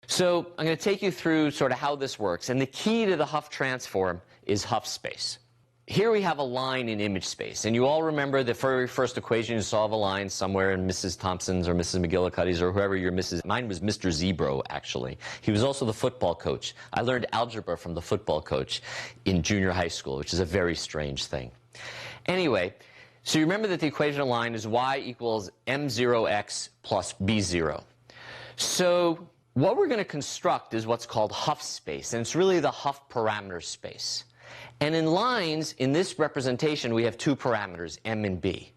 So I'm going to take you through sort of how this works. And the key to the Hough transform is Hough space. Here we have a line in image space. And you all remember the very first equation you saw of a line somewhere in Mrs. Thompson's or Mrs. McGillicuddy's or whoever your Mrs. Mine was Mr. Zebro, actually. He was also the football coach. I learned algebra from the football coach in junior high school, which is a very strange thing. Anyway, so you remember that the equation of line is y equals m0x plus b0. So what we're going to construct is what's called Hough space, and it's really the Hough parameter space. And in lines, in this representation, we have two parameters, m and b.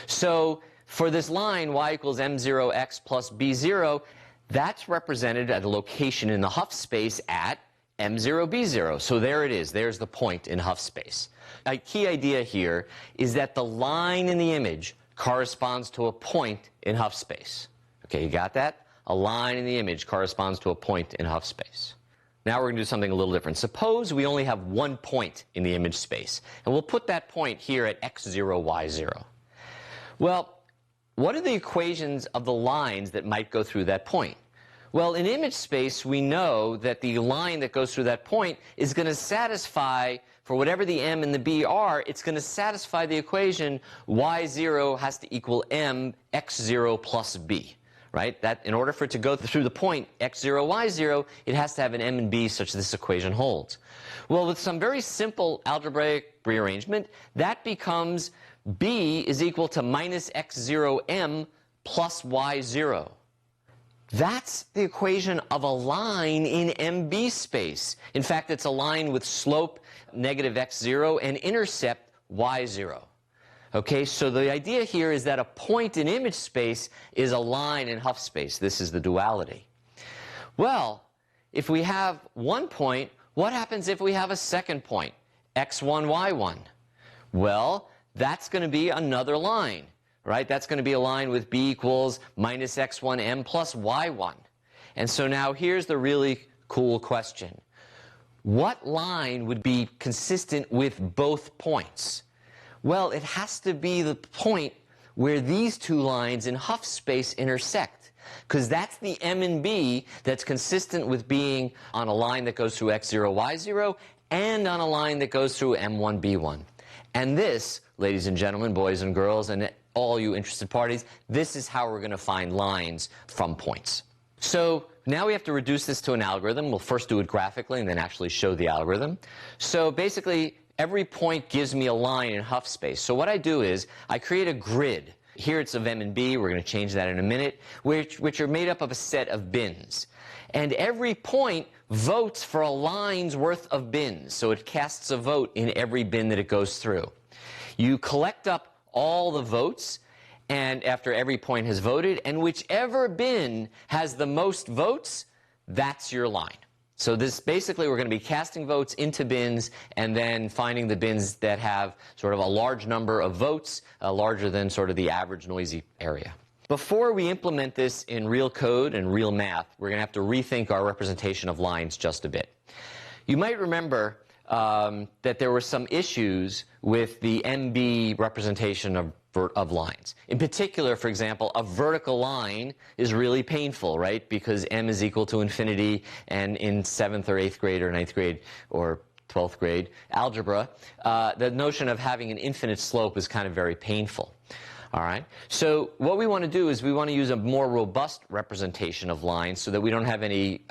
So for this line, y equals m0x plus b0, that's represented at a location in the Hough space at m0, b0. So there it is. There's the point in Hough space. A key idea here is that the line in the image corresponds to a point in Hough space. Okay, you got that? A line in the image corresponds to a point in Hough space. Now we're going to do something a little different. Suppose we only have one point in the image space, and we'll put that point here at x0, y0. Well, what are the equations of the lines that might go through that point? Well, in image space, we know that the line that goes through that point is going to satisfy, for whatever the m and the b are, it's going to satisfy the equation y0 has to equal m x0 plus b. Right? That in order for it to go through the point x0, y0, it has to have an m and b such that this equation holds. Well, with some very simple algebraic rearrangement, that becomes b is equal to minus x0m plus y0. That's the equation of a line in MB space. In fact, it's a line with slope negative x0 and intercept y0. Okay, so the idea here is that a point in image space is a line in Hough space. This is the duality. Well, if we have one point, what happens if we have a second point, x1, y1? Well, that's going to be another line, right? That's going to be a line with b equals minus x1m plus y1. And so now here's the really cool question. What line would be consistent with both points? Well, it has to be the point where these two lines in Hough space intersect, because that's the m and b that's consistent with being on a line that goes through x0, y0, and on a line that goes through m1, b1. And this, ladies and gentlemen, boys and girls, and all you interested parties, this is how we're going to find lines from points. So now we have to reduce this to an algorithm. We'll first do it graphically and then actually show the algorithm. So basically, every point gives me a line in Hough space. So what I do is I create a grid. Here it's of m and b. We're going to change that in a minute, which are made up of a set of bins. And every point votes for a line's worth of bins. So it casts a vote in every bin that it goes through. You collect up all the votes, and after every point has voted, and whichever bin has the most votes, that's your line. So this basically, we're going to be casting votes into bins and then finding the bins that have sort of a large number of votes, larger than sort of the average noisy area. Before we implement this in real code and real math, we're going to have to rethink our representation of lines just a bit. You might remember that there were some issues with the MB representation of lines. In particular, for example, a vertical line is really painful, right? Because m is equal to infinity, and in 7th or 8th grade or 9th grade or 12th grade algebra, the notion of having an infinite slope is kind of very painful. All right? So what we want to do is we want to use a more robust representation of lines so that we don't have any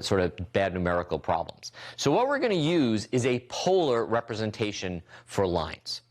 sort of bad numerical problems. So what we're going to use is a polar representation for lines.